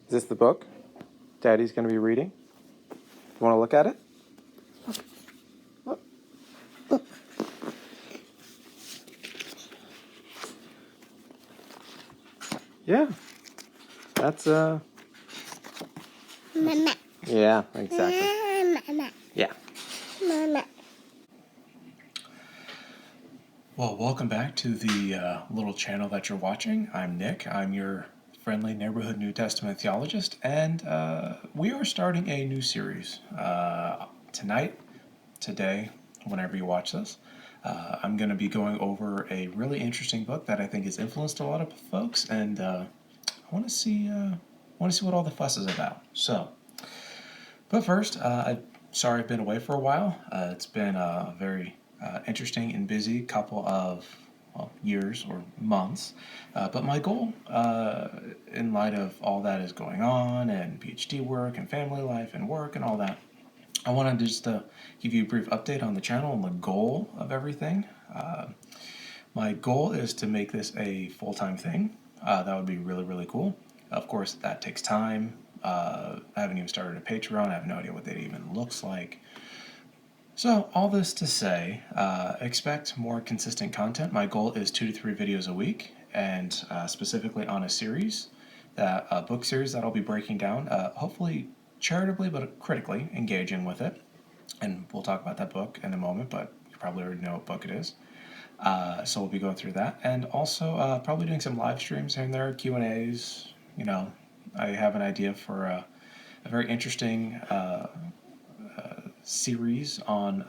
Is this the book Daddy's going to be reading? You want to look at it? Look. Look. Yeah. That's, Mama. Yeah, exactly. Mama. Yeah. Mama. Well, welcome back to the little channel that you're watching. I'm Nick. I'm your friendly neighborhood New Testament theologist, and we are starting a new series today, whenever you watch this. I'm going to be going over a really interesting book that I think has influenced a lot of folks, and I want to see what all the fuss is about. So, but first, sorry I've been away for a while. It's been a very interesting and busy couple of years or months. But my goal, in light of all that is going on, and PhD work, and family life, and work, and all that, I wanted to just give you a brief update on the channel and the goal of everything. My goal is to make this a full-time thing. That would be really, really cool. Of course, that takes time. I haven't even started a Patreon. I have no idea what that even looks like. So, all this to say, expect more consistent content. My goal is 2 to 3 videos a week, and specifically on a series, a book series that I'll be breaking down, hopefully charitably but critically engaging with it. And we'll talk about that book in a moment, but you probably already know what book it is. So we'll be going through that, and also probably doing some live streams here and there, Q&As. You know, I have an idea for a very interesting series on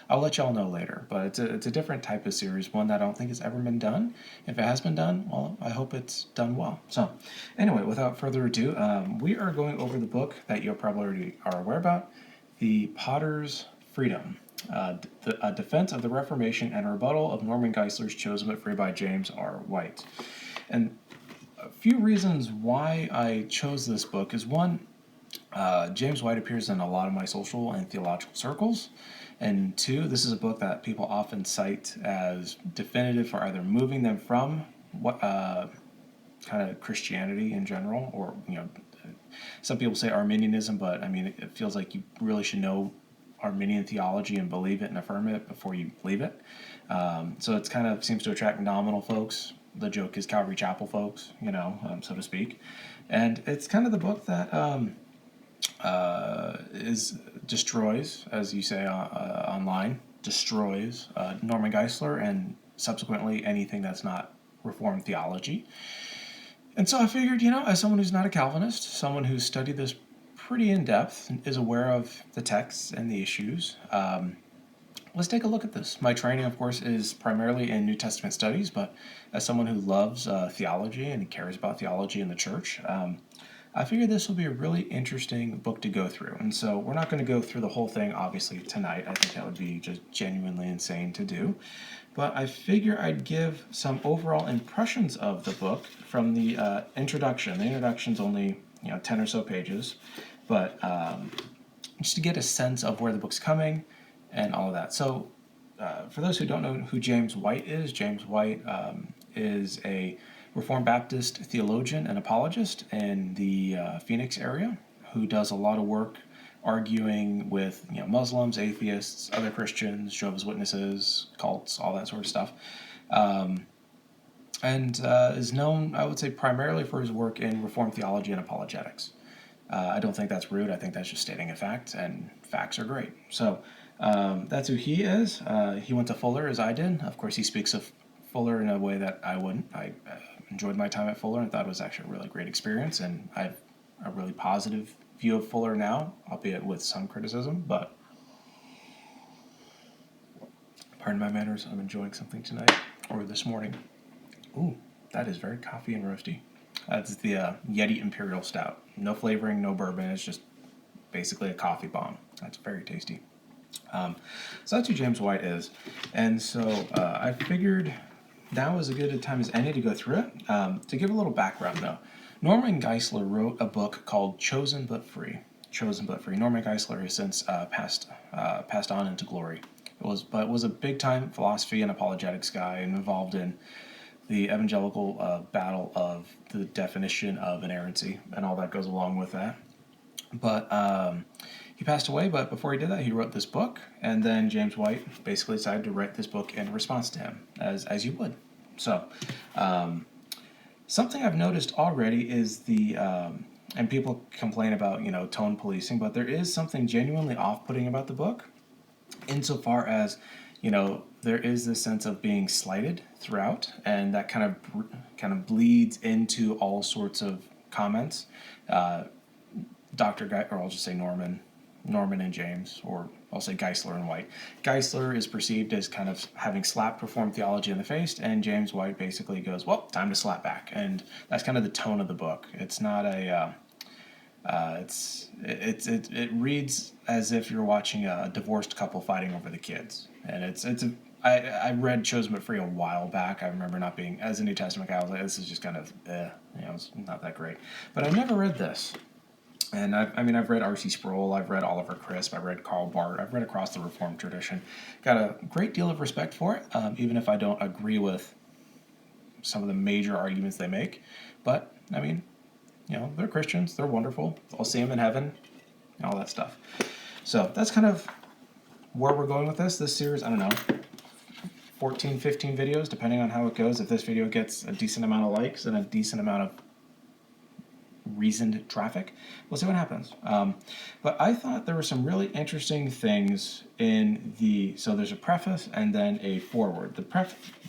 I'll let y'all know later, but it's a different type of series, one that I don't think has ever been done. If it has been done, well, I hope it's done well. So, anyway, without further ado, we are going over the book that you probably already are aware about, The Potter's Freedom. A Defense of the Reformation and a Rebuttal of Norman Geisler's Chosen but Free by James R. White. And a few reasons why I chose this book is, one, James White appears in a lot of my social and theological circles. And two, this is a book that people often cite as definitive for either moving them from what kind of Christianity in general, or, you know, some people say Arminianism, but I mean, it feels like you really should know Arminian theology and believe it and affirm it before you believe it. So it's kind of seems to attract nominal folks. The joke is Calvary Chapel folks, you know, so to speak. And it's kind of the book that destroys, as you say online, destroys Norman Geisler and subsequently anything that's not Reformed theology. And so I figured, you know, as someone who's not a Calvinist, someone who's studied this pretty in depth and is aware of the texts and the issues, let's take a look at this. My training, of course, is primarily in New Testament studies, but as someone who loves theology and cares about theology in the church, I figured this will be a really interesting book to go through. And so we're not going to go through the whole thing, obviously, tonight. I think that would be just genuinely insane to do. But I figure I'd give some overall impressions of the book from the introduction. The introduction's only 10 or so pages, but just to get a sense of where the book's coming and all of that. So for those who don't know who James White is a Reformed Baptist theologian and apologist in the Phoenix area who does a lot of work arguing with Muslims, atheists, other Christians, Jehovah's Witnesses, cults, all that sort of stuff. And is known, I would say, primarily for his work in Reformed theology and apologetics. I don't think that's rude. I think that's just stating a fact, and facts are great. So that's who he is. He went to Fuller, as I did. Of course, he speaks of Fuller in a way that I wouldn't. I enjoyed my time at Fuller and thought it was actually a really great experience, and I have a really positive view of Fuller now, albeit with some criticism, but pardon my manners, I'm enjoying something tonight, or this morning. Ooh, that is very coffee and roasty. That's the Yeti Imperial Stout. No flavoring, no bourbon, it's just basically a coffee bomb. That's very tasty. So that's who James White is, and so I figured now is as good a time as any to go through it. To give a little background, though, Norman Geisler wrote a book called Chosen but Free. Chosen but Free. Norman Geisler has since passed on into glory. It was a big-time philosophy and apologetics guy and involved in the evangelical battle of the definition of inerrancy and all that goes along with that. But he passed away, but before he did that, he wrote this book, and then James White basically decided to write this book in response to him, as you would. So, something I've noticed already is and people complain about, tone policing, but there is something genuinely off-putting about the book, insofar as, there is this sense of being slighted throughout, and that kind of bleeds into all sorts of comments. Dr. Guy, or I'll just say Norman and James, or I'll say Geisler and White. Geisler is perceived as kind of having slapped Reformed theology in the face, and James White basically goes, well, time to slap back. And that's kind of the tone of the book. It's not it reads as if you're watching a divorced couple fighting over the kids. And I read Chosen But Free a while back. I remember not being, as a New Testament guy, I was like, this is just kind of, it's not that great. But I never read this. And I've read R.C. Sproul, I've read Oliver Crisp, I've read Karl Barth, I've read across the Reformed tradition. Got a great deal of respect for it, even if I don't agree with some of the major arguments they make. But, they're Christians, they're wonderful, I'll see them in heaven, and all that stuff. So that's kind of where we're going with this series. I don't know, 14, 15 videos, depending on how it goes. If this video gets a decent amount of likes and a decent amount of reasoned traffic, we'll see what happens. But I thought there were some really interesting things in so there's a preface and then a foreword. The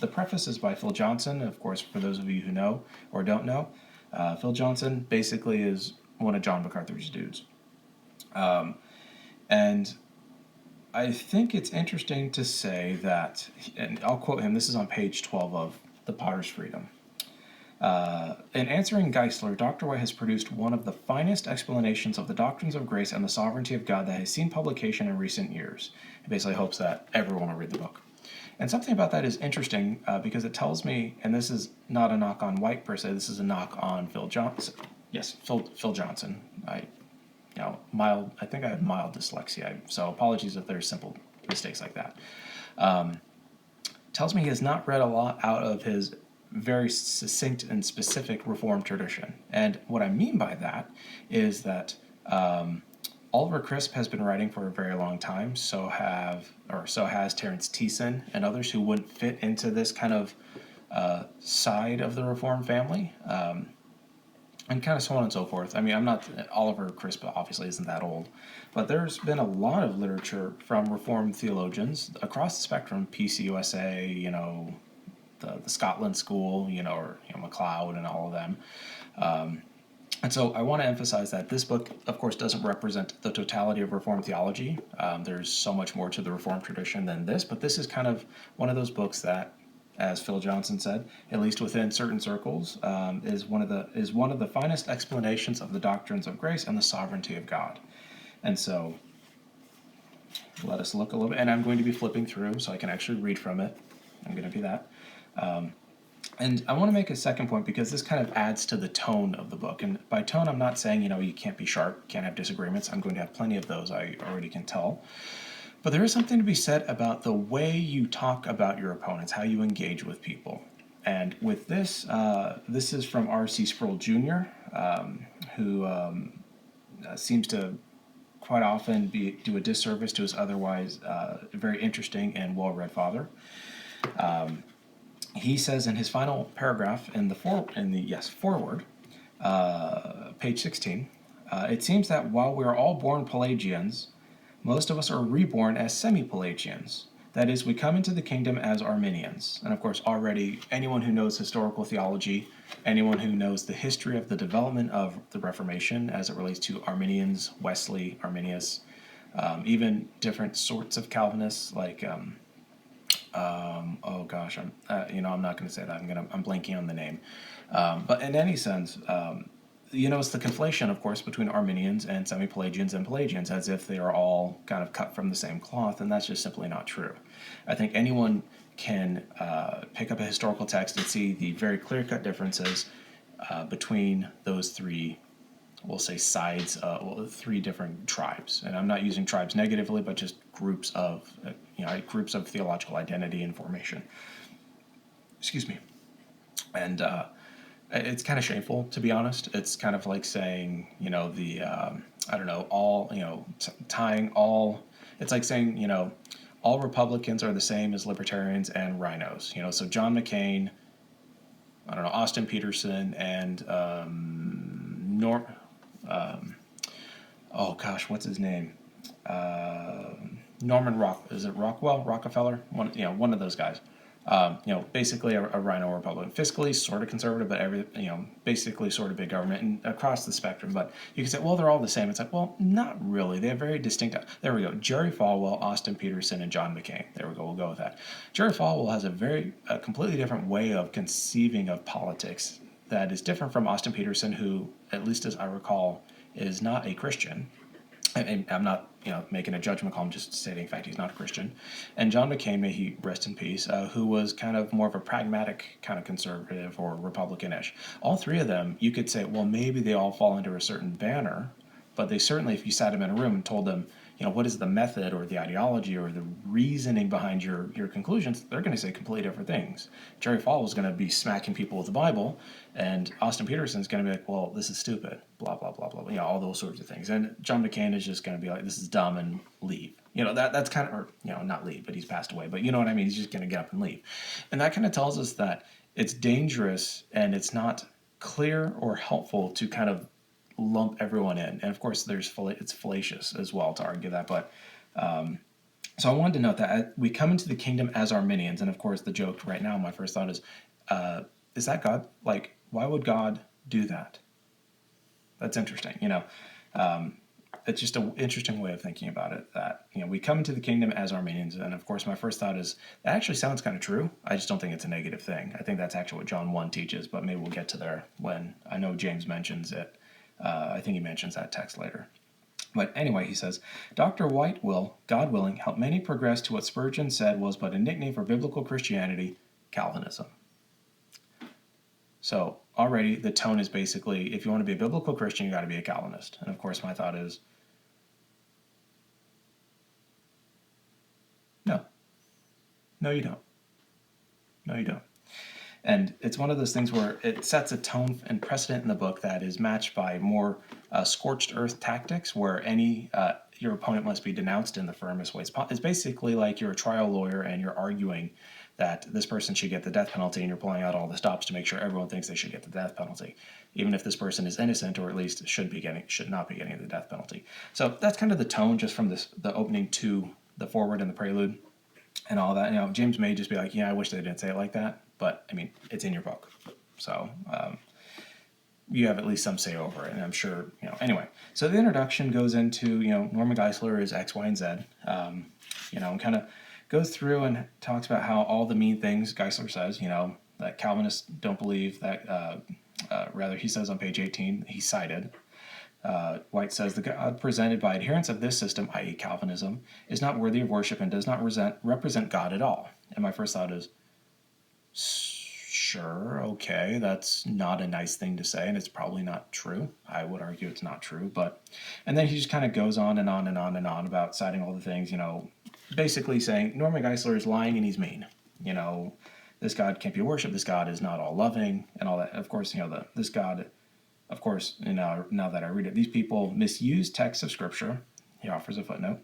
preface is by Phil Johnson, of course, for those of you who know or don't know. Phil Johnson basically is one of John MacArthur's dudes. And I think it's interesting to say that, and I'll quote him, this is on page 12 of The Potter's Freedom. In answering Geisler, Dr. White has produced one of the finest explanations of the doctrines of grace and the sovereignty of God that has seen publication in recent years. He basically hopes that everyone will read the book. And something about that is interesting because it tells me, and this is not a knock on White per se, this is a knock on Phil Johnson. Yes, Phil Johnson. I think I have mild dyslexia, so apologies if there's simple mistakes like that. Tells me he has not read a lot out of his very succinct and specific Reformed tradition. And what I mean by that is that Oliver Crisp has been writing for a very long time, so has Terence Thiessen and others who wouldn't fit into this kind of side of the Reformed family, and kind of so on and so forth. Oliver Crisp obviously isn't that old, but there's been a lot of literature from Reformed theologians across the spectrum, PCUSA, the Scotland School, or MacLeod and all of them. And so I want to emphasize that this book, of course, doesn't represent the totality of Reformed theology. There's so much more to the Reformed tradition than this, but this is kind of one of those books that, as Phil Johnson said, at least within certain circles, is one of the finest explanations of the doctrines of grace and the sovereignty of God. And so let us look a little bit, and I'm going to be flipping through so I can actually read from it. I'm going to do that. And I want to make a second point because this kind of adds to the tone of the book. And by tone, I'm not saying, you can't be sharp, can't have disagreements. I'm going to have plenty of those, I already can tell. But there is something to be said about the way you talk about your opponents, how you engage with people. And with this, this is from R.C. Sproul Jr., who seems to quite often do a disservice to his otherwise very interesting and well-read father. He says in his final paragraph in the foreword, page 16, it seems that while we are all born Pelagians, most of us are reborn as semi-Pelagians. That is, we come into the kingdom as Arminians. And of course, already anyone who knows historical theology, anyone who knows the history of the development of the Reformation as it relates to Arminians, Wesley, Arminius, even different sorts of Calvinists like I'm not going to say that. I'm blanking on the name. But in any sense, it's the conflation, of course, between Arminians and semi-Pelagians and Pelagians, as if they are all kind of cut from the same cloth, and that's just simply not true. I think anyone can pick up a historical text and see the very clear-cut differences between those three, we'll say, sides, three different tribes. And I'm not using tribes negatively, but just groups of theological identity and formation. Excuse me. And it's kind of shameful, to be honest. It's kind of like saying, I don't know, all, tying all, it's like saying, all Republicans are the same as libertarians and rhinos. So John McCain, I don't know, Austin Peterson, and oh gosh, what's his name? Is it Rockefeller? One of those guys. Basically a rhino Republican, fiscally sort of conservative, but basically sort of big government and across the spectrum. But you can say, well, they're all the same. It's like, well, not really. They have very distinct. There we go. Jerry Falwell, Austin Peterson, and John McCain. There we go. We'll go with that. Jerry Falwell has a completely different way of conceiving of politics that is different from Austin Peterson, who, at least as I recall, is not a Christian. And I'm not, making a judgment call. I'm just stating fact he's not a Christian. And John McCain, may he rest in peace, who was kind of more of a pragmatic kind of conservative or Republican-ish. All three of them, you could say, well, maybe they all fall under a certain banner, but they certainly, if you sat them in a room and told them, what is the method or the ideology or the reasoning behind your conclusions, they're going to say completely different things. Jerry Falwell is going to be smacking people with the Bible, and Austin Peterson is going to be like, well, this is stupid, blah, blah, blah, blah, all those sorts of things. And John McCain is just going to be like, this is dumb, and leave. That's kind of, or, not leave, but he's passed away. But you know what I mean? He's just going to get up and leave. And that kind of tells us that it's dangerous and it's not clear or helpful to kind of lump everyone in. And of course, it's fallacious as well to argue that. But so I wanted to note that we come into the kingdom as Arminians. And of course, the joke right now, my first thought is that God? Like, why would God do that? That's interesting. It's just an interesting way of thinking about it, that, we come into the kingdom as Armenians. And of course, my first thought is that actually sounds kind of true. I just don't think it's a negative thing. I think that's actually what John 1 teaches, but maybe we'll get to there when I know James mentions it. I think he mentions that text later. But anyway, he says, Dr. White will, God willing, help many progress to what Spurgeon said was but a nickname for biblical Christianity, Calvinism. So already the tone is basically, if you want to be a biblical Christian, you got to be a Calvinist. And of course, my thought is, no, you don't. No, you don't. And it's one of those things where it sets a tone and precedent in the book that is matched by more scorched earth tactics, where your opponent must be denounced in the firmest ways. It's basically like you're a trial lawyer and you're arguing that this person should get the death penalty, and you're pulling out all the stops to make sure everyone thinks they should get the death penalty, even if this person is innocent or at least should not be getting the death penalty. So that's kind of the tone just from the opening to the foreword and the prelude and all that. James may just be like, yeah, I wish they didn't say it like that. But, I mean, it's in your book. So you have at least some say over it. And I'm sure, anyway. So the introduction goes into, Norman Geisler is X, Y, and Z. And kind of goes through and talks about how all the mean things Geisler says, that Calvinists don't believe that, rather he says on page 18, he cited, White says, the God presented by adherents of this system, i.e. Calvinism, is not worthy of worship and does not represent God at all. And my first thought is, sure, okay, that's not a nice thing to say, and it's probably not true. I would argue it's not true, and then he just kind of goes on and on and on and on about citing all the things, basically saying Norman Geisler is lying and he's mean. This God can't be worshipped, this God is not all loving, and all that. Of course, this God, of course, now that I read it, these people misuse texts of Scripture. He offers a footnote.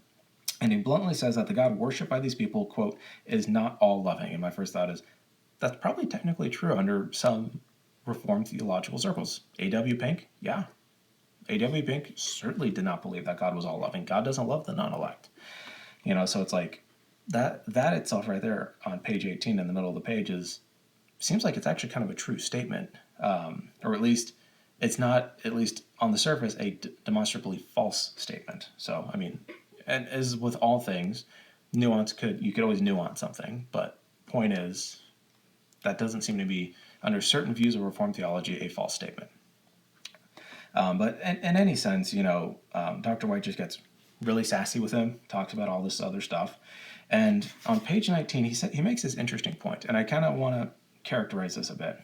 And he bluntly says that the God worshipped by these people, quote, is not all loving. And my first thought is, that's probably technically true under some Reformed theological circles. A.W. Pink, yeah. A.W. Pink certainly did not believe that God was all loving. God doesn't love the non-elect. So it's like, that itself right there on page 18 in the middle of the page seems like it's actually kind of a true statement. Or at least, it's not, at least on the surface, a demonstrably false statement. So, I mean, and as with all things, you could always nuance something, but point is, that doesn't seem to be, under certain views of Reformed theology, a false statement. But in any sense, Dr. White just gets really sassy with him, talks about all this other stuff. And on page 19, he makes this interesting point, and I kind of want to characterize this a bit.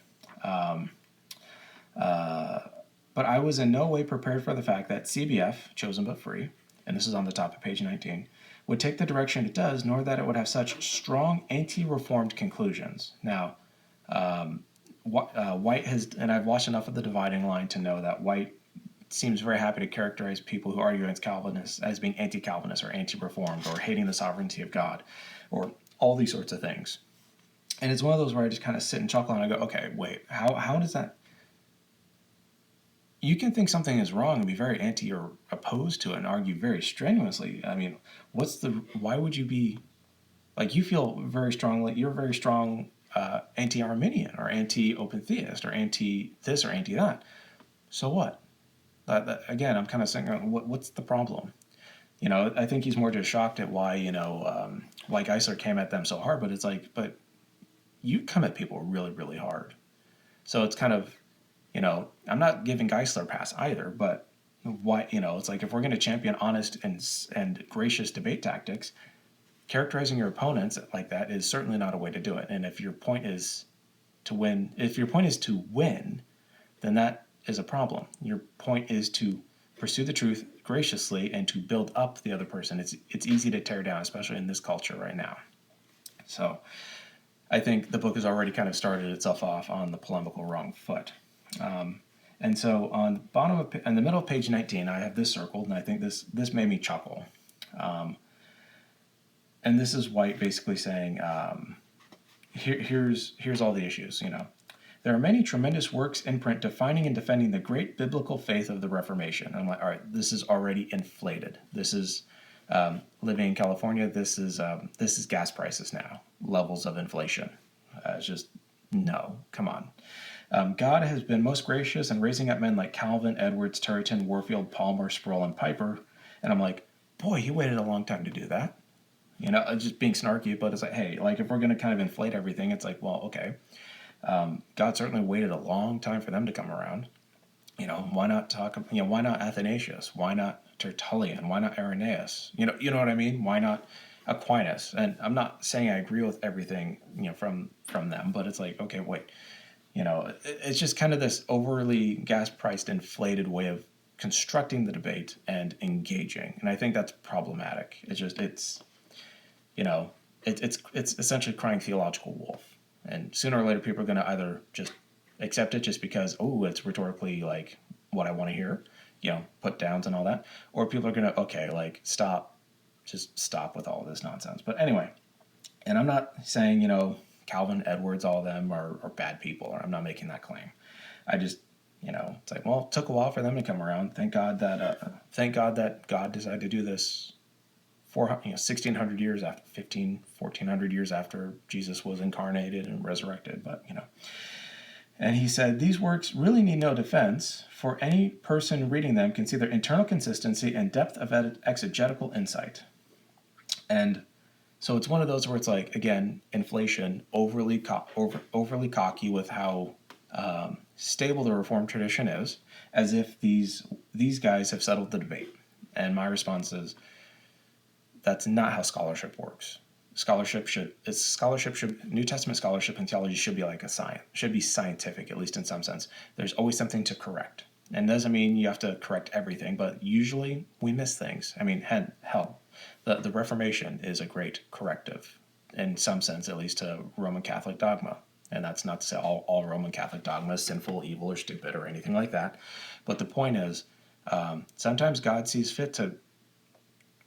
But I was in no way prepared for the fact that CBF, chosen but free, and this is on the top of page 19, would take the direction it does, nor that it would have such strong anti-reformed conclusions. Now, White has, and I've watched enough of The Dividing Line to know that White seems very happy to characterize people who argue against Calvinists as being anti-Calvinist or anti-reformed or hating the sovereignty of God or all these sorts of things. And it's one of those where I just kind of sit and chuckle and I go, okay, wait, how does that... You can think something is wrong and be very anti or opposed to it and argue very strenuously. I mean, why would you be, like, you feel very strongly, you're very strong anti-Arminian or anti-open theist or anti-this or anti-that. So what? Again, I'm kind of saying, what's the problem? I think he's more just shocked at why, why Geisler came at them so hard, but it's like, but you come at people really, really hard. So it's kind of, I'm not giving Geisler a pass either, but why, it's like if we're going to champion honest and gracious debate tactics, characterizing your opponents like that is certainly not a way to do it. And if your point is to win, then that is a problem. Your point is to pursue the truth graciously and to build up the other person. It's easy to tear down, especially in this culture right now. So I think the book has already kind of started itself off on the polemical wrong foot. And so on the bottom in the middle of page 19, I have this circled, and I think this made me chuckle. And this is White basically saying, here's all the issues. There are many tremendous works in print defining and defending the great biblical faith of the Reformation. I'm like, all right, this is already inflated. This is living in California. This is gas prices now, levels of inflation. It's just, no, come on. God has been most gracious in raising up men like Calvin, Edwards, Turretin, Warfield, Palmer, Sproul, and Piper. And I'm like, boy, he waited a long time to do that. Just being snarky, but it's like, hey, like if we're going to kind of inflate everything, it's like, well, okay. God certainly waited a long time for them to come around. Why not why not Athanasius? Why not Tertullian? Why not Irenaeus? You know what I mean? Why not Aquinas? And I'm not saying I agree with everything, from them, but it's like, okay, wait, it's just kind of this overly gas-priced, inflated way of constructing the debate and engaging. And I think that's problematic. It's essentially crying theological wolf. And sooner or later, people are going to either just accept it just because, it's rhetorically like what I want to hear, put downs and all that. Or people are going to, just stop with all this nonsense. But anyway, and I'm not saying, Calvin, Edwards, all of them are bad people, or I'm not making that claim. I just, it's like, well, it took a while for them to come around. Thank God that God decided to do this 1,600 years after, 1,400 years after Jesus was incarnated and resurrected. But, and he said, these works really need no defense, for any person reading them can see their internal consistency and depth of exegetical insight. And so it's one of those where it's like, again, inflation, overly cocky with how stable the Reformed tradition is, as if these guys have settled the debate. And my response is, that's not how scholarship works. New Testament scholarship and theology should be like a science, should be scientific, at least in some sense. There's always something to correct. And doesn't mean you have to correct everything, but usually we miss things. I mean, hell, the Reformation is a great corrective, in some sense, at least, to Roman Catholic dogma. And that's not to say all Roman Catholic dogma is sinful, evil, or stupid, or anything like that. But the point is, sometimes God sees fit to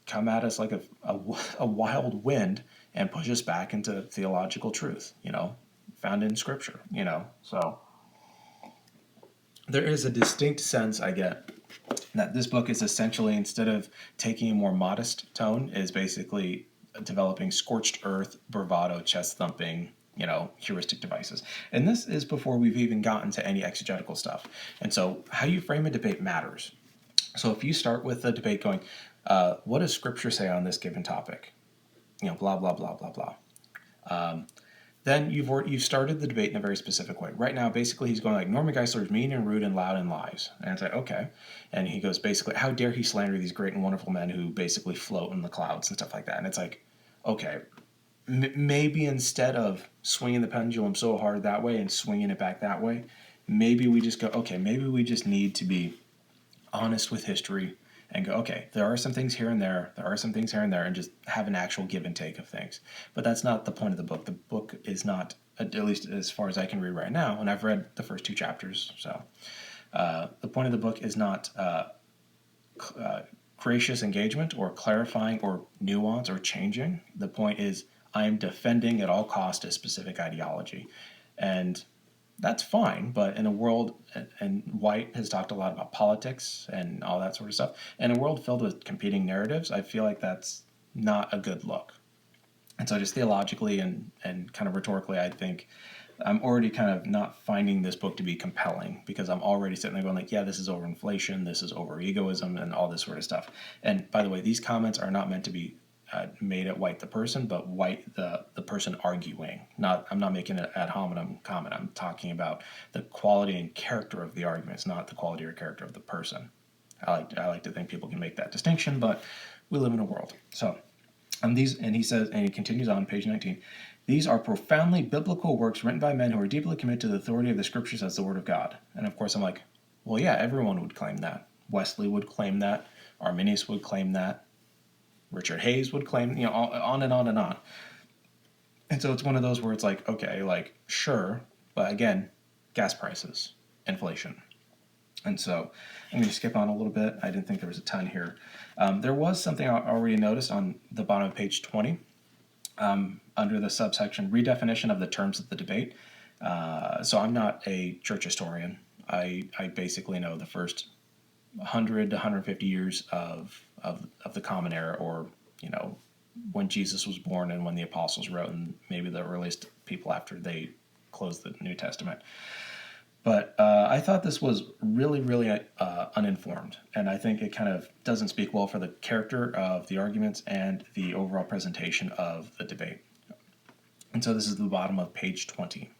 come at us like a wild wind and push us back into theological truth, found in Scripture, So there is a distinct sense I get that this book is essentially, instead of taking a more modest tone, is basically developing scorched earth, bravado, chest thumping, heuristic devices. And this is before we've even gotten to any exegetical stuff. And so how you frame a debate matters. So if you start with the debate going, what does Scripture say on this given topic? Blah, blah, blah, blah, blah. Then you've started the debate in a very specific way. Right now, basically, he's going like, Norman Geisler is mean and rude and loud and lies. And it's like, okay. And he goes, basically, how dare he slander these great and wonderful men who basically float in the clouds and stuff like that. And it's like, okay, maybe instead of swinging the pendulum so hard that way and swinging it back that way, maybe we just go, okay, maybe we just need to be honest with history and go, okay, there are some things here and there, and just have an actual give and take of things. But that's not the point of the book. The book is not at least as far as I can read right now, and I've read the first 2 chapters. So the point of the book is not gracious engagement or clarifying or nuance or changing. The point is I am defending at all cost a specific ideology. And that's fine, but in a world, and White has talked a lot about politics and all that sort of stuff, in a world filled with competing narratives, I feel like that's not a good look. And so just theologically and kind of rhetorically, I think I'm already kind of not finding this book to be compelling because I'm already sitting there going like, yeah, this is over inflation, this is over egoism, and all this sort of stuff. And by the way, these comments are not meant to be made at White the person, but White the person arguing. I'm not making an ad hominem comment. I'm talking about the quality and character of the arguments, not the quality or character of the person. I like to think people can make that distinction, but we live in a world. So, and he says, and he continues on page 19. These are profoundly biblical works written by men who are deeply committed to the authority of the scriptures as the word of God. And of course, I'm like, well, yeah, everyone would claim that. Wesley would claim that. Arminius would claim that. Richard Hayes would claim, on and on and on. And so it's one of those where it's like, okay, like, sure, but again, gas prices, inflation. And so I'm going to skip on a little bit. I didn't think there was a ton here. There was something I already noticed on the bottom of page 20 under the subsection redefinition of the terms of the debate. So I'm not a church historian. I basically know the first 100 to 150 years of the Common Era, or when Jesus was born and when the apostles wrote, and maybe the earliest people after they closed the New Testament. But I thought this was really, really uninformed, and I think it kind of doesn't speak well for the character of the arguments and the overall presentation of the debate. And so this is the bottom of page 20.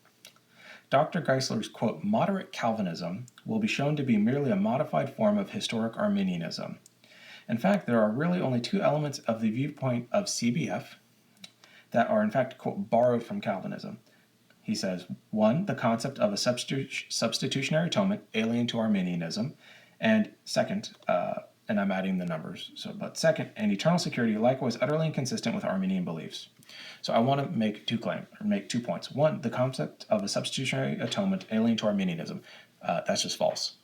Dr. Geisler's, quote, moderate Calvinism will be shown to be merely a modified form of historic Arminianism. In fact, there are really only 2 elements of the viewpoint of CBF that are, in fact, quote, borrowed from Calvinism. He says, 1, the concept of a substitutionary atonement alien to Arminianism, and second, and I'm adding the numbers, but second, an eternal security likewise utterly inconsistent with Arminian beliefs. So I want to make 2 points. 1, the concept of a substitutionary atonement alien to Arminianism. That's just false.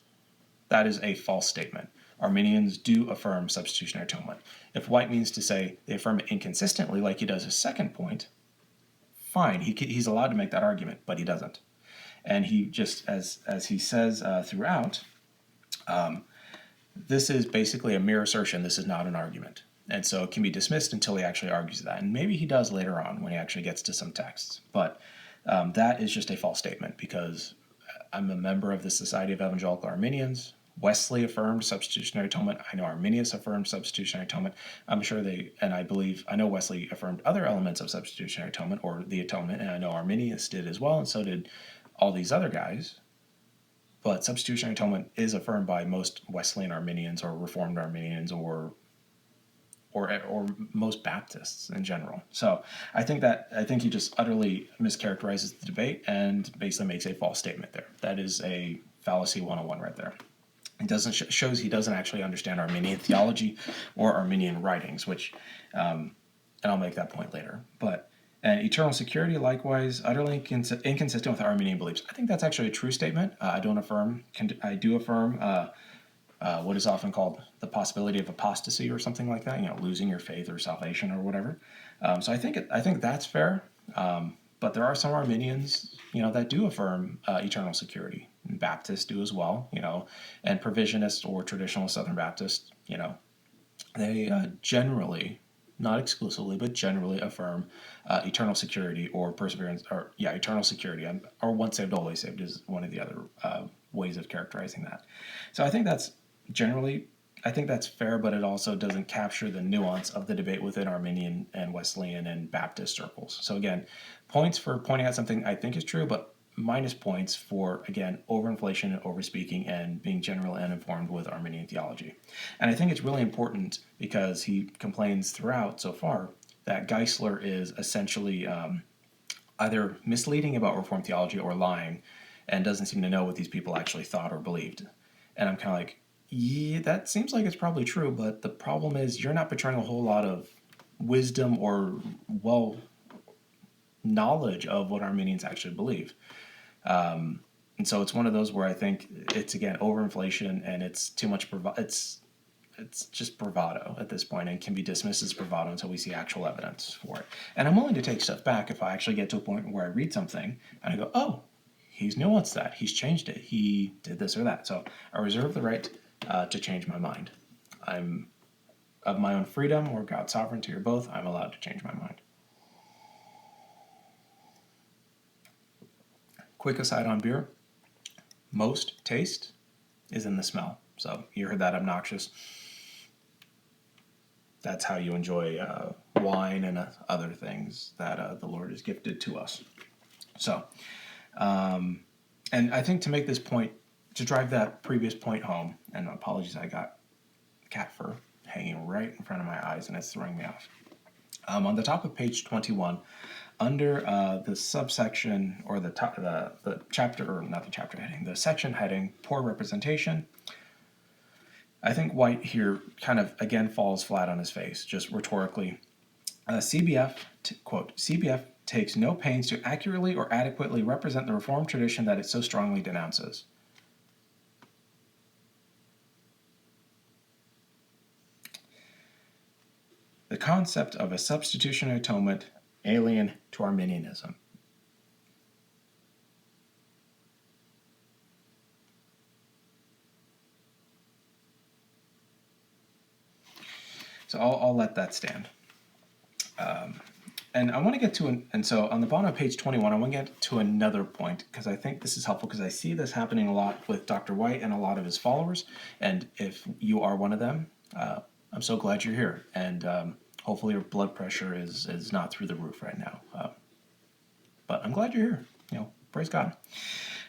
That is a false statement. Arminians do affirm substitutionary atonement. If White means to say they affirm it inconsistently, like he does his second point, fine, he's allowed to make that argument, but he doesn't. And he just, as he says throughout, this is basically a mere assertion. This is not an argument. And so it can be dismissed until he actually argues that. And maybe he does later on when he actually gets to some texts. But that is just a false statement, because I'm a member of the Society of Evangelical Arminians. Wesley affirmed substitutionary atonement. I know Arminius affirmed substitutionary atonement. I'm sure I know Wesley affirmed other elements of substitutionary atonement, or the atonement, and I know Arminius did as well, and so did all these other guys. But substitutionary atonement is affirmed by most Wesleyan Arminians or Reformed Arminians or most Baptists in general. So I think he just utterly mischaracterizes the debate and basically makes a false statement there. That is a fallacy 101 right there. It shows he doesn't actually understand Arminian theology or Arminian writings, which, and I'll make that point later. But and eternal security, likewise, utterly inconsistent with Arminian beliefs. I think that's actually a true statement. I do affirm what is often called the possibility of apostasy or something like that. Losing your faith or salvation or whatever. So I think that's fair. But there are some Arminians, that do affirm eternal security. Baptists do as well, and provisionists or traditional Southern Baptists, they generally, not exclusively, but generally affirm eternal security or perseverance, eternal security, or once saved, always saved is one of the other ways of characterizing that. So I think that's fair, but it also doesn't capture the nuance of the debate within Arminian and Wesleyan and Baptist circles. So again, points for pointing out something I think is true, but minus points for, again, overinflation and overspeaking and being generally uninformed with Arminian theology. And I think it's really important because he complains throughout so far that Geisler is essentially either misleading about Reformed theology or lying and doesn't seem to know what these people actually thought or believed. And I'm kind of like, yeah, that seems like it's probably true, but the problem is you're not portraying a whole lot of wisdom or knowledge of what Arminians actually believe. And so it's one of those where I think it's, again, overinflation, and it's too much it's just bravado at this point, and can be dismissed as bravado until we see actual evidence for it. And I'm willing to take stuff back if I actually get to a point where I read something and I go, oh, he's nuanced that, he's changed it, he did this or that. So I reserve the right to change my mind. I'm of my own freedom, or God's sovereignty, or both. I'm allowed to change my mind. Quick aside on beer: most taste is in the smell. So you heard that obnoxious. That's how you enjoy wine and other things that the Lord has gifted to us. So, and I think to make this point, to drive that previous point home, and apologies, I got cat fur hanging right in front of my eyes and it's throwing me off. On the top of page 21, under the subsection, or the chapter, or not the chapter heading, the section heading, poor representation, I think White here kind of, again, falls flat on his face, just rhetorically. Quote, CBF takes no pains to accurately or adequately represent the Reformed tradition that it so strongly denounces. The concept of a substitutionary atonement alien to Arminianism. So I'll let that stand. And I want to get to, and so on the bottom of page 21, I want to get to another point, because I think this is helpful, because I see this happening a lot with Dr. White and a lot of his followers. And if you are one of them, I'm so glad you're here. And hopefully your blood pressure is not through the roof right now. But I'm glad you're here. Praise God.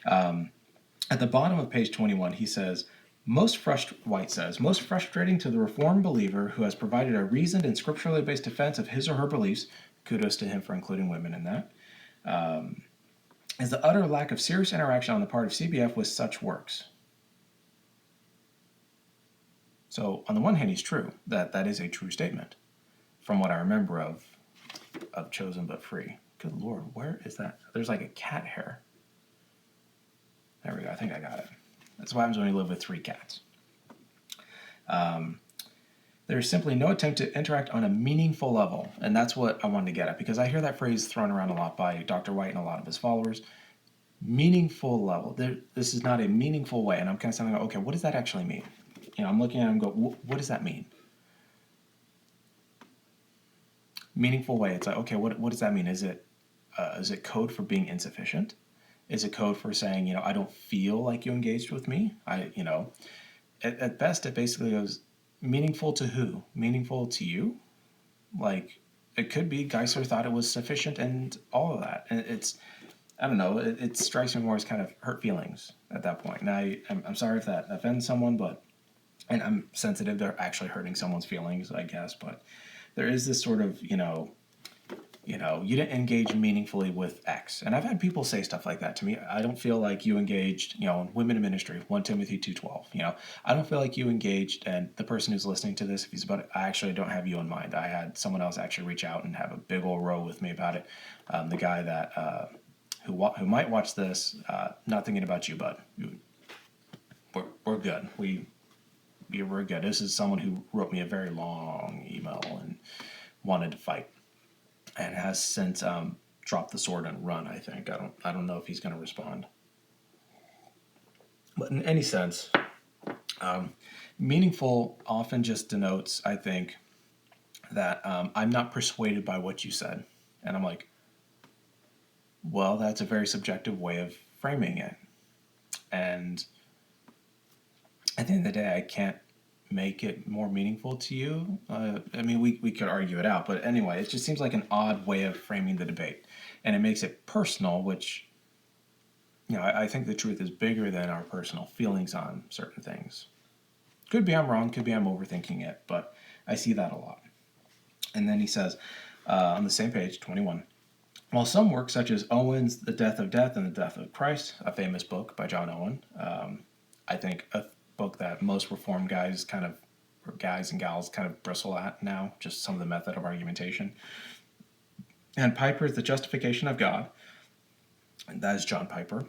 At the bottom of page 21, he says, White says, most frustrating to the Reformed believer who has provided a reasoned and scripturally based defense of his or her beliefs, kudos to him for including women in that, is the utter lack of serious interaction on the part of CBF with such works. So on the one hand, he's true. That is a true statement from what I remember of Chosen But Free. Good Lord, where is that? There's like a cat hair. There we go. I think I got it. That's what happens when you live with 3 cats. There's simply no attempt to interact on a meaningful level. And that's what I wanted to get at, because I hear that phrase thrown around a lot by Dr. White and a lot of his followers. Meaningful level. This is not a meaningful way. And I'm kind of saying, okay, what does that actually mean? I'm looking at him and go, what does that mean? Meaningful way. It's like, okay, what does that mean? Is it code for being insufficient? Is it code for saying, I don't feel like you engaged with me? At best, it basically goes, meaningful to who? Meaningful to you? Like, it could be Geisler thought it was sufficient and all of that. And I don't know, it strikes me more as kind of hurt feelings at that point. Now, I'm sorry if that offends someone, and I'm sensitive to actually hurting someone's feelings, I guess, but there is this sort of, you didn't engage meaningfully with X. And I've had people say stuff like that to me. I don't feel like you engaged, in women in ministry, 1 Timothy 2:12. I don't feel like you engaged, and the person who's listening to this, if he's about it, I actually don't have you in mind. I had someone else actually reach out and have a big old row with me about it. The guy that who might watch this, not thinking about you, but we're good. We're good. This is someone who wrote me a very long email and wanted to fight, and has since dropped the sword and run. I think I don't know if he's going to respond. But in any sense, meaningful often just denotes, I think, that I'm not persuaded by what you said, and I'm like, well, that's a very subjective way of framing it, and at the end of the day, I can't make it more meaningful to you. We could argue it out, but anyway, it just seems like an odd way of framing the debate, and it makes it personal, which, I think the truth is bigger than our personal feelings on certain things. Could be I'm wrong, could be I'm overthinking it, but I see that a lot. And then he says, on the same page, 21, while some works such as Owen's The Death of Death and the Death of Christ, a famous book by John Owen, I think a book that most Reformed guys or guys and gals kind of bristle at now, just some of the method of argumentation. and Piper's The Justification of God, and that is John Piper,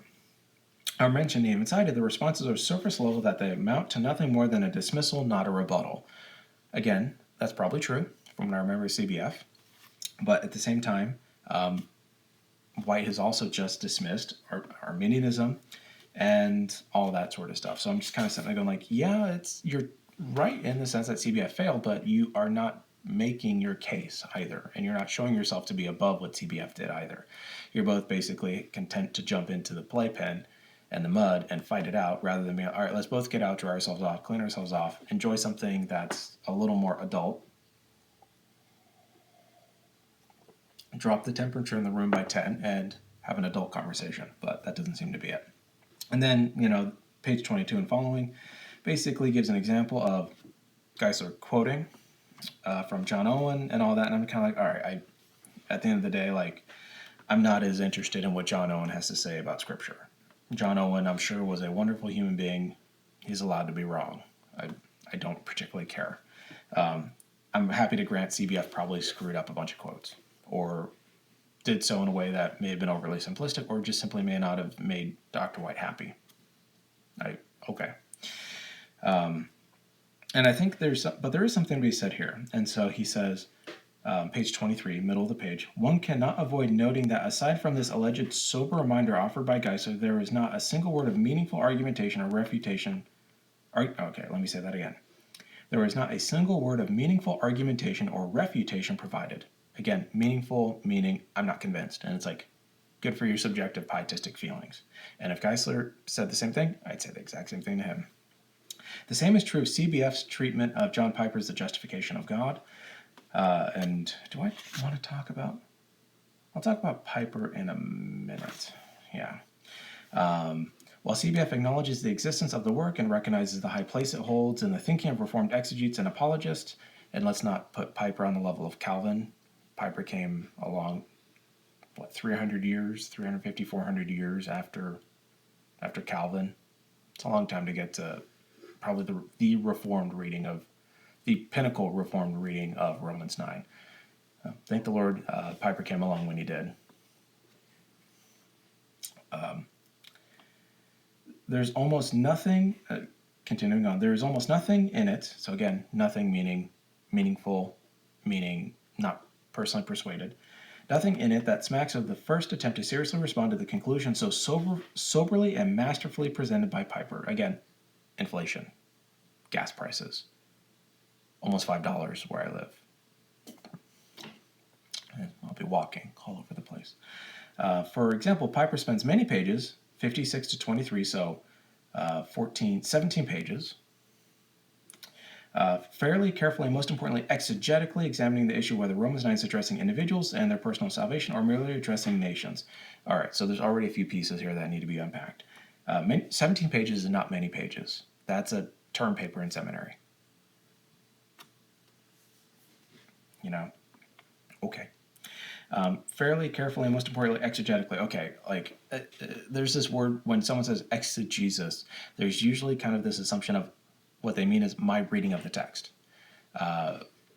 are mentioned and even cited, the responses are surface level that they amount to nothing more than a dismissal, not a rebuttal. Again, that's probably true from what I remember of CBF, but at the same time, White has also just dismissed Arminianism and all that sort of stuff. So I'm just kind of sitting there going like, yeah, you're right in the sense that CBF failed, but you are not making your case either, and you're not showing yourself to be above what CBF did either. You're both basically content to jump into the playpen and the mud and fight it out rather than being, all right, let's both get out, dry ourselves off, clean ourselves off, enjoy something that's a little more adult, drop the temperature in the room by 10 and have an adult conversation. But that doesn't seem to be it. And then, page 22 and following basically gives an example of guys are quoting from John Owen and all that. And I'm kind of like, all right, at the end of the day, like, I'm not as interested in what John Owen has to say about Scripture. John Owen, I'm sure, was a wonderful human being. He's allowed to be wrong. I don't particularly care. I'm happy to grant CBF probably screwed up a bunch of quotes or did so in a way that may have been overly simplistic or just simply may not have made Dr. White happy. Okay. And I think there is something to be said here. And so he says, page 23, middle of the page, one cannot avoid noting that aside from this alleged sober reminder offered by Geisler, there is not a single word of meaningful argumentation or refutation. Okay, let me say that again. There is not a single word of meaningful argumentation or refutation provided. Again, meaningful meaning I'm not convinced. And it's like, good for your subjective pietistic feelings. And if Geisler said the same thing, I'd say the exact same thing to him. The same is true of CBF's treatment of John Piper's The Justification of God. And do I want to talk about... I'll talk about Piper in a minute. Yeah. While CBF acknowledges the existence of the work and recognizes the high place it holds in the thinking of Reformed exegetes and apologists, and let's not put Piper on the level of Calvin. Piper came along, 300 years, 350, 400 years after Calvin. It's a long time to get to probably the Reformed reading of, the pinnacle Reformed reading of Romans 9. Thank the Lord Piper came along when he did. There's almost nothing, continuing on, there's almost nothing in it, so again, nothing meaning meaningful, meaning not personally persuaded, nothing in it that smacks of the first attempt to seriously respond to the conclusion so soberly and masterfully presented by Piper. Again, inflation, gas prices, almost $5 where I live. I'll be walking all over the place. For example, Piper spends many pages, 56 to 23, so 17 pages, fairly carefully and most importantly exegetically examining the issue whether Romans 9 is addressing individuals and their personal salvation or merely addressing nations. All right, so there's already a few pieces here that need to be unpacked. 17 pages is not many pages. That's a term paper in seminary. Okay. Fairly carefully and most importantly exegetically. Okay, there's this word when someone says exegesis, there's usually kind of this assumption of what they mean is my reading of the text.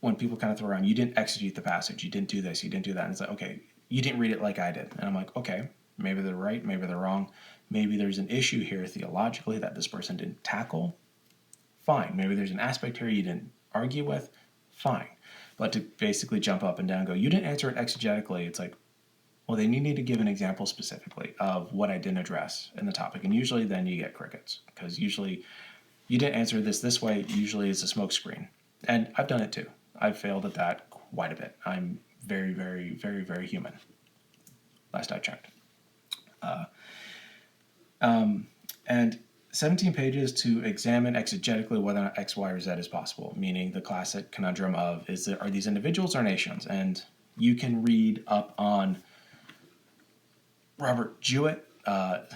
When people kind of throw around, you didn't exegete the passage, you didn't do this, you didn't do that, and it's like, okay, you didn't read it like I did. And I'm like, okay, maybe they're right, maybe they're wrong, maybe there's an issue here theologically that this person didn't tackle. Fine. Maybe there's an aspect here you didn't argue with. Fine. But to basically jump up and down and go, you didn't answer it exegetically, it's like, well, then you need to give an example specifically of what I didn't address in the topic. And usually then you get crickets, because usually you didn't answer this way, usually it's a smokescreen. And I've done it too. I've failed at that quite a bit. I'm very, very, very, very human. Last I checked. And 17 pages to examine exegetically whether or not X, Y, or Z is possible, meaning the classic conundrum of, are these individuals or nations? And you can read up on Robert Jewett,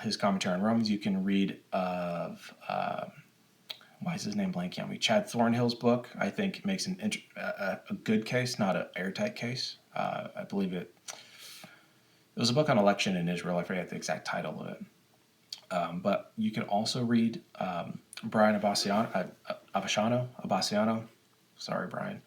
his commentary on Romans. You can read of, why is his name blanking on me? Chad Thornhill's book, I think, makes a good case, not an airtight case. I believe it was a book on election in Israel. I forget the exact title of it. But you can also read Brian Abbassiano. Sorry, Brian.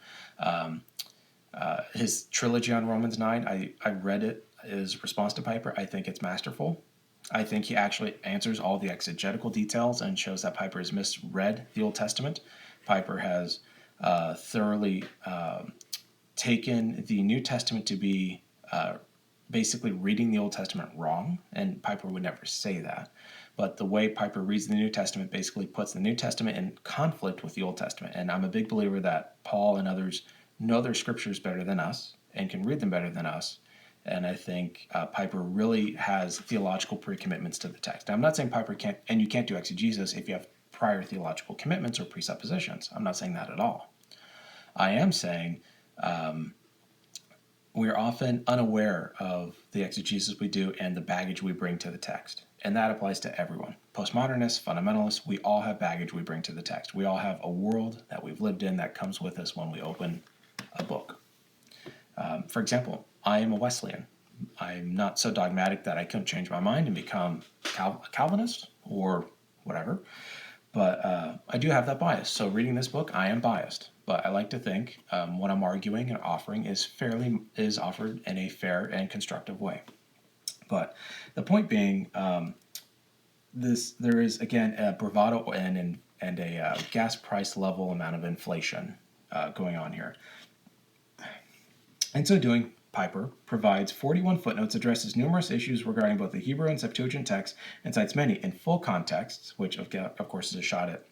His trilogy on Romans 9, I read it as response to Piper. I think it's masterful. I think he actually answers all the exegetical details and shows that Piper has misread the Old Testament. Piper has thoroughly taken the New Testament to be basically reading the Old Testament wrong, and Piper would never say that. But the way Piper reads the New Testament basically puts the New Testament in conflict with the Old Testament. And I'm a big believer that Paul and others know their scriptures better than us and can read them better than us. And I think Piper really has theological pre-commitments to the text. Now, I'm not saying Piper can't, and you can't do exegesis if you have prior theological commitments or presuppositions. I'm not saying that at all. I am saying we're often unaware of the exegesis we do and the baggage we bring to the text. And that applies to everyone. Postmodernists, fundamentalists, we all have baggage we bring to the text. We all have a world that we've lived in that comes with us when we open a book. For example, I am a Wesleyan. I'm not so dogmatic that I couldn't change my mind and become a Calvinist or whatever. But I do have that bias. So reading this book, I am biased. But I like to think what I'm arguing and offering is offered in a fair and constructive way. But the point being, there is again a bravado and a gas price level amount of inflation going on here. In so doing, Piper provides 41 footnotes, addresses numerous issues regarding both the Hebrew and Septuagint texts, and cites many in full contexts, which of course is a shot at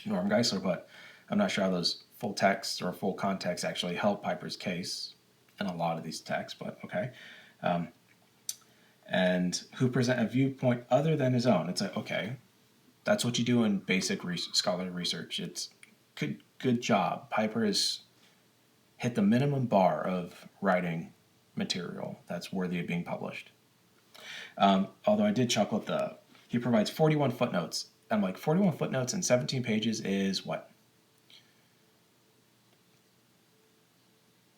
Norm Geisler, but I'm not sure how those full texts or full contexts actually help Piper's case in a lot of these texts, but okay. And who present a viewpoint other than his own. It's like, okay, that's what you do in basic scholarly research. It's good job. Piper has hit the minimum bar of writing material that's worthy of being published. Although I did chuckle at he provides 41 footnotes. I'm like, 41 footnotes in 17 pages is what?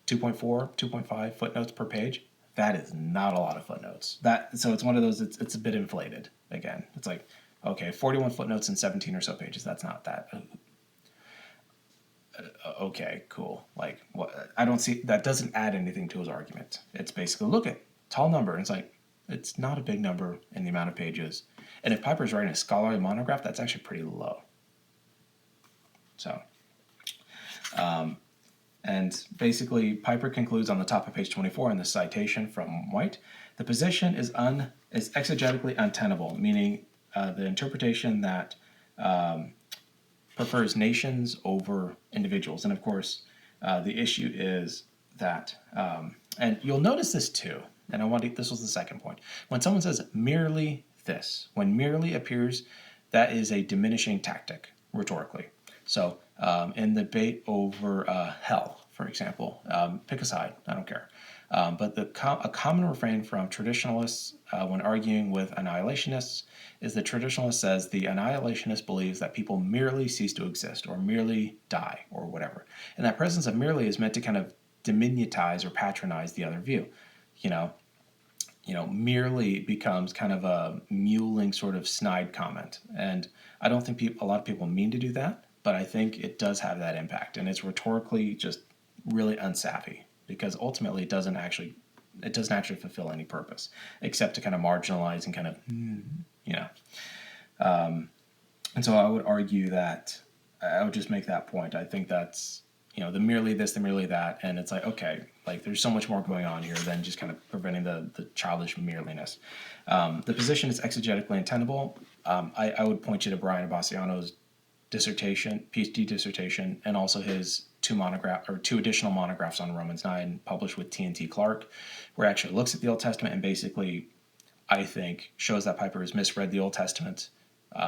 2.4, 2.5 footnotes per page? That is not a lot of footnotes. So it's one of those, it's a bit inflated. Again, it's like, okay, 41 footnotes in 17 or so pages. That's not that. Okay, cool. Like, what? I don't see, that doesn't add anything to his argument. It's basically, look at tall number. And it's like, it's not a big number in the amount of pages. And if Piper's writing a scholarly monograph, that's actually pretty low. So, and basically, Piper concludes on the top of page 24 in the citation from White, the position is exegetically untenable, meaning the interpretation that prefers nations over individuals. And of course, the issue is that, and you'll notice this too, and this was the second point. When someone says merely this, when merely appears, that is a diminishing tactic, rhetorically. So in the debate over hell, for example, pick a side, I don't care. But a common refrain from traditionalists when arguing with annihilationists is the traditionalist says the annihilationist believes that people merely cease to exist or merely die or whatever. And that presence of merely is meant to kind of diminutize or patronize the other view. Merely becomes kind of a muling sort of snide comment. And I don't think a lot of people mean to do that, but I think it does have that impact. And it's rhetorically just really unsavvy because ultimately it doesn't actually fulfill any purpose except to kind of marginalize and kind of, and so I would argue that I would just make that point. I think that's, the merely this, the merely that, and it's like, okay, like there's so much more going on here than just kind of preventing the childish merliness. The position is exegetically untenable. I would point you to Brian Abbassiano's dissertation, PhD dissertation, and also his two additional monographs on Romans 9 published with T&T Clark, where he actually looks at the Old Testament and basically, I think, shows that Piper has misread the Old Testament,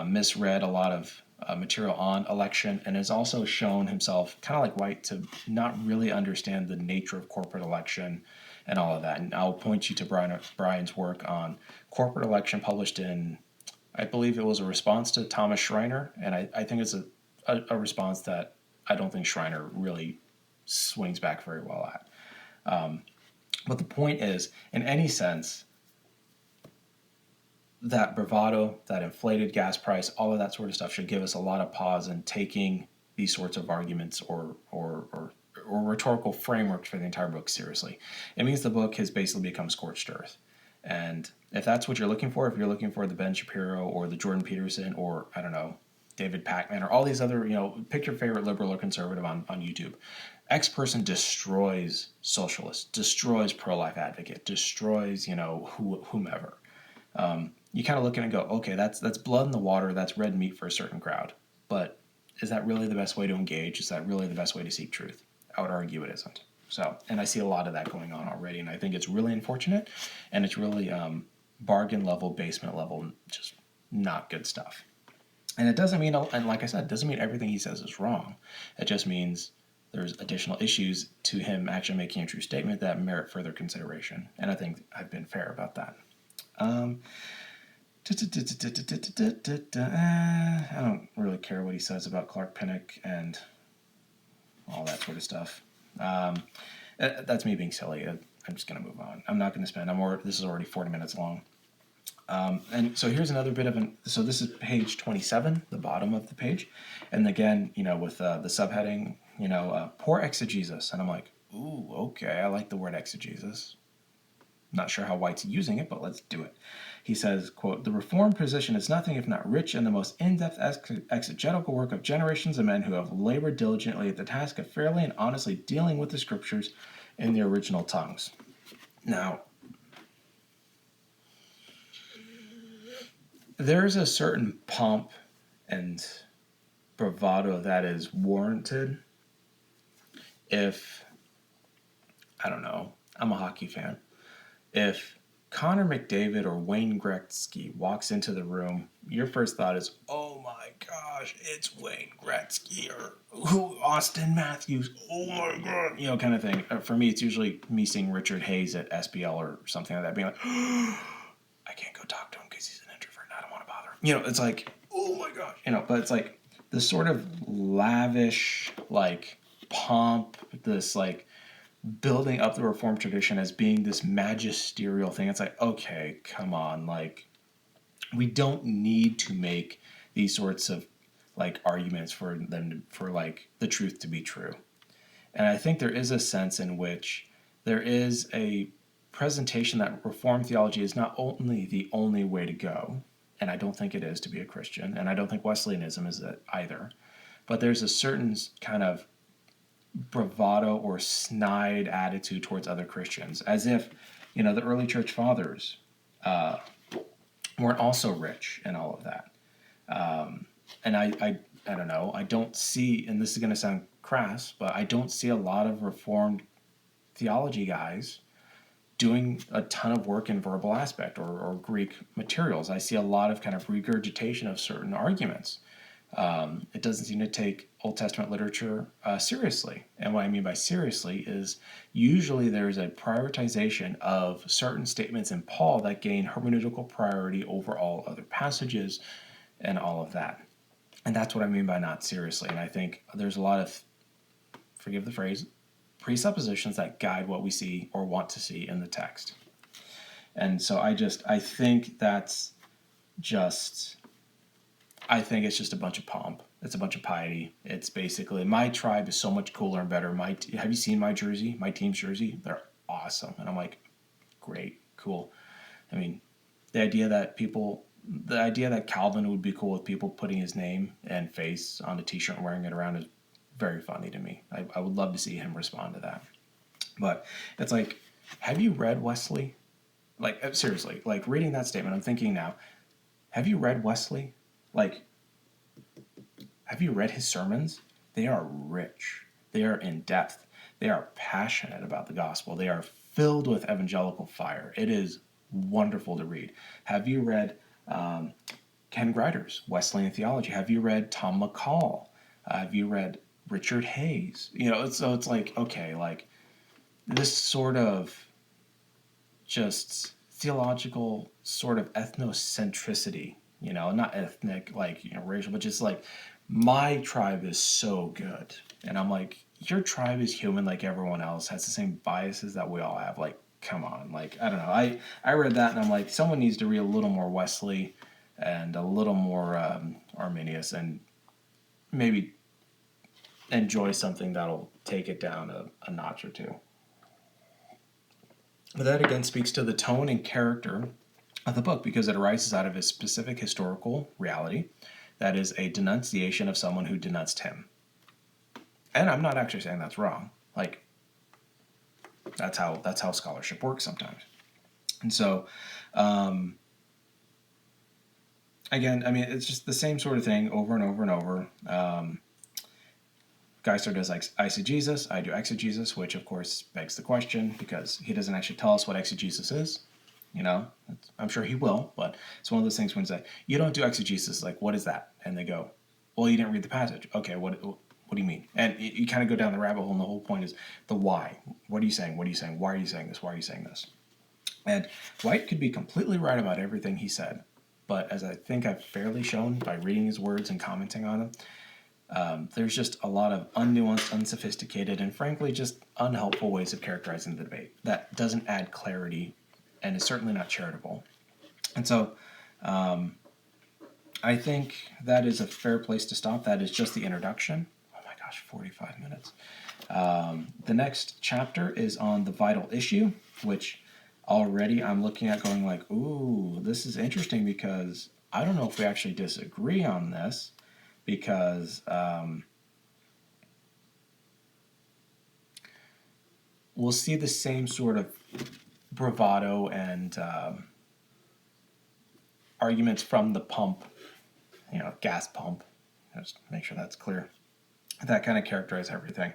misread a lot of material on election, and has also shown himself, kind of like White, to not really understand the nature of corporate election and all of that. And I'll point you to Brian's work on corporate election published in, I believe it was a response to Thomas Schreiner, and I think it's a response that I don't think Schreiner really swings back very well at. But the point is, in any sense, that bravado, that inflated gas price, all of that sort of stuff should give us a lot of pause in taking these sorts of arguments or or rhetorical framework for the entire book seriously. It means the book has basically become scorched earth. And if that's what you're looking for, if you're looking for the Ben Shapiro or the Jordan Peterson or, I don't know, David Pakman or all these other, pick your favorite liberal or conservative on YouTube. X person destroys socialists, destroys pro-life advocate, destroys, whomever. You kind of look at it and go, okay, that's blood in the water, that's red meat for a certain crowd. But is that really the best way to engage? Is that really the best way to seek truth? I would argue it isn't. So, and I see a lot of that going on already, and I think it's really unfortunate, and it's really bargain level, basement level, just not good stuff. And it doesn't mean, and like I said, it doesn't mean everything he says is wrong. It just means there's additional issues to him actually making a true statement that merit further consideration. And I think I've been fair about that. I don't really care what he says about Clark Pinnock and all that sort of stuff. That's me being silly. I'm just going to move on. I'm not going to spend, this is already 40 minutes long. And so here's another bit of so this is page 27, the bottom of the page. And again, with the subheading, poor exegesis. And I'm like, ooh, okay, I like the word exegesis. Not sure how White's using it, but let's do it. He says, quote, "The Reformed position is nothing if not rich in the most in-depth exegetical work of generations of men who have labored diligently at the task of fairly and honestly dealing with the scriptures in the original tongues." Now, there's a certain pomp and bravado that is warranted if, I don't know, I'm a hockey fan. If Connor McDavid or Wayne Gretzky walks into the room, your first thought is, oh my gosh, it's Wayne Gretzky, or Austin Matthews, oh my god, kind of thing. For me, it's usually me seeing Richard Hayes at SBL or something like that, being like, I can't go talk to him because he's an introvert and I don't want to bother him. It's like, oh my gosh, but it's like this sort of lavish, like, pomp, this, like, building up the Reformed tradition as being this magisterial thing. It's like, okay, come on. Like, we don't need to make these sorts of, like, arguments for like, the truth to be true. And I think there is a sense in which there is a presentation that Reformed theology is not only the only way to go, and I don't think it is to be a Christian, and I don't think Wesleyanism is it either, but there's a certain kind of bravado or snide attitude towards other Christians, as if, the early church fathers weren't also rich and all of that. And I don't know, I don't see, and this is going to sound crass, but I don't see a lot of Reformed theology guys doing a ton of work in verbal aspect or Greek materials. I see a lot of kind of regurgitation of certain arguments. It doesn't seem to take Old Testament literature seriously. And what I mean by seriously is usually there's a prioritization of certain statements in Paul that gain hermeneutical priority over all other passages and all of that. And that's what I mean by not seriously. And I think there's a lot of, forgive the phrase, presuppositions that guide what we see or want to see in the text. And so I think that's just... I think it's just a bunch of pomp. It's a bunch of piety. It's basically, my tribe is so much cooler and better. Have you seen my jersey, my team's jersey? They're awesome. And I'm like, great, cool. I mean, the idea that Calvin would be cool with people putting his name and face on a t-shirt and wearing it around is very funny to me. I would love to see him respond to that. But it's like, have you read Wesley? Like, seriously, like, reading that statement, I'm thinking now, have you read Wesley? Like, have you read his sermons? They are rich. They are in depth. They are passionate about the gospel. They are filled with evangelical fire. It is wonderful to read. Have you read Ken Grider's Wesleyan Theology? Have you read Tom McCall? Have you read Richard Hayes? So it's like, okay, like, this sort of just theological sort of ethnocentricity, not ethnic, like, racial, but just like, my tribe is so good. And I'm like, your tribe is human like everyone else, has the same biases that we all have. Like, come on. Like, I don't know. I read that and I'm like, someone needs to read a little more Wesley and a little more Arminius, and maybe enjoy something that'll take it down a notch or two. But that again speaks to the tone and character of the book because it arises out of a specific historical reality that is a denunciation of someone who denounced him. And I'm not actually saying that's wrong. Like, that's how scholarship works sometimes. And so, again, I mean, it's just the same sort of thing over and over and over. Geisler does eisegesis, I do exegesis, which of course begs the question because he doesn't actually tell us what exegesis is. You know, I'm sure he will, but it's one of those things when it's like, you don't do exegesis, like, what is that? And they go, well, you didn't read the passage. Okay, what do you mean? And you kind of go down the rabbit hole, and the whole point is the why. What are you saying? What are you saying? Why are you saying this? Why are you saying this? And White could be completely right about everything he said, but as I think I've fairly shown by reading his words and commenting on them, there's just a lot of unnuanced, unsophisticated, and frankly just unhelpful ways of characterizing the debate that doesn't add clarity and is certainly not charitable. And so I think that is a fair place to stop. That is just the introduction. Oh my gosh, 45 minutes. The next chapter is on the vital issue, which already I'm looking at going like, ooh, this is interesting because I don't know if we actually disagree on this because we'll see the same sort of bravado and arguments from the pump, gas pump. Just make sure that's clear. That kind of characterize everything.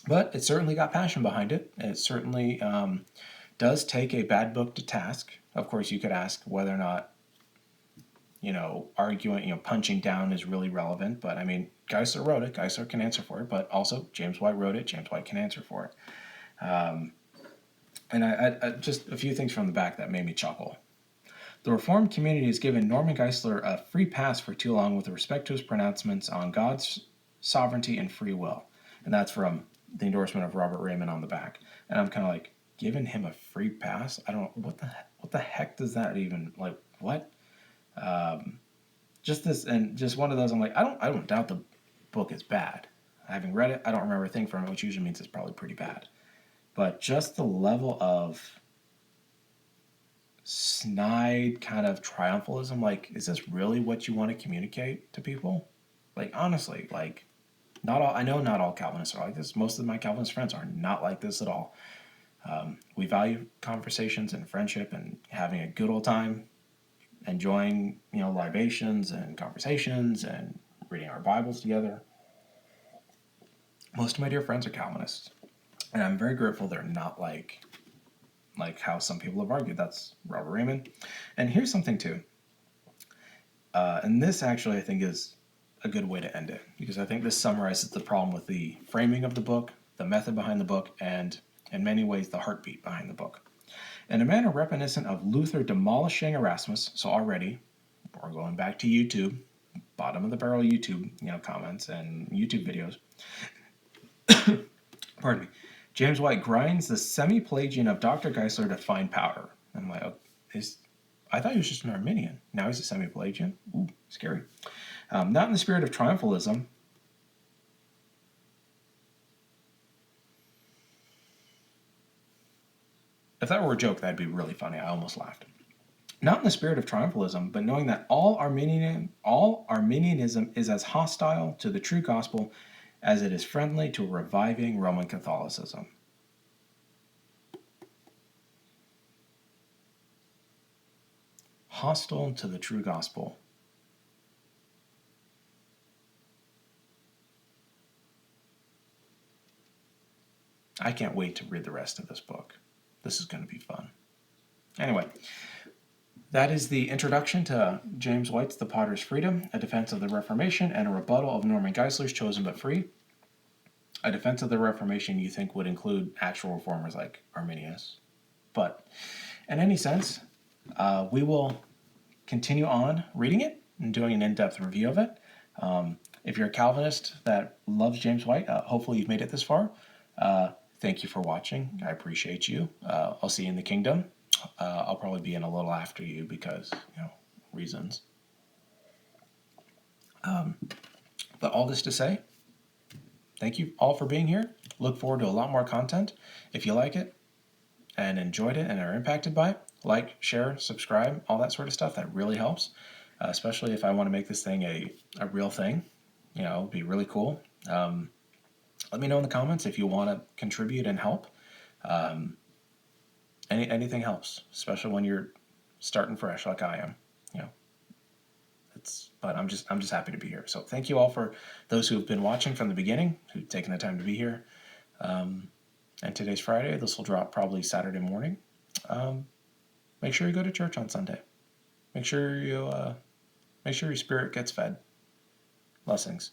But it certainly got passion behind it. It certainly does take a bad book to task. Of course, you could ask whether or not, arguing, punching down is really relevant. But I mean, Geisler wrote it. Geisler can answer for it. But also, James White wrote it. James White can answer for it. And I just a few things from the back that made me chuckle. The Reformed community has given Norman Geisler a free pass for too long with respect to his pronouncements on God's sovereignty and free will. And that's from the endorsement of Robert Raymond on the back. And I'm kind of like, giving him a free pass? I don't know. What the heck does that even, like, what? Just this, and just one of those, I'm like, I don't doubt the book is bad. Having read it, I don't remember a thing from it, which usually means it's probably pretty bad. But just the level of snide kind of triumphalism, like, is this really what you want to communicate to people? Like, honestly, like, I know not all Calvinists are like this. Most of my Calvinist friends are not like this at all. We value conversations and friendship and having a good old time, enjoying, libations and conversations and reading our Bibles together. Most of my dear friends are Calvinists, and I'm very grateful they're not like how some people have argued. That's Robert Raymond. And here's something too. And this actually I think is a good way to end it, because I think this summarizes the problem with the framing of the book, the method behind the book, and in many ways the heartbeat behind the book. In a manner reminiscent of Luther demolishing Erasmus, so already we're going back to YouTube, bottom of the barrel YouTube, comments and YouTube videos. Pardon me. James White grinds the semi-Pelagian of Dr. Geisler to find power. I'm like, I thought he was just an Arminian. Now he's a semi-Pelagian? Ooh, scary. Not in the spirit of triumphalism. If that were a joke, that'd be really funny. I almost laughed. Not in the spirit of triumphalism, but knowing that all Arminianism is as hostile to the true gospel as it is friendly to reviving Roman Catholicism. Hostile to the true gospel. I can't wait to read the rest of this book. This is going to be fun. Anyway, that is the introduction to James White's The Potter's Freedom, a defense of the Reformation and a rebuttal of Norman Geisler's Chosen but Free. A defense of the Reformation you think would include actual reformers like Arminius. But in any sense, we will continue on reading it and doing an in-depth review of it. If you're a Calvinist that loves James White, hopefully you've made it this far. Thank you for watching. I appreciate you. I'll see you in the kingdom. I'll probably be in a little after you because, reasons. But all this to say, thank you all for being here. Look forward to a lot more content. If you like it and enjoyed it and are impacted by it, like, share, subscribe, all that sort of stuff. That really helps, especially if I want to make this thing a real thing. It'd be really cool. Let me know in the comments if you want to contribute and help. Anything helps, especially when you're starting fresh like I am. But I'm just happy to be here. So thank you all for those who have been watching from the beginning, who've taken the time to be here. And today's Friday. This will drop probably Saturday morning. Make sure you go to church on Sunday. Make sure your spirit gets fed. Blessings.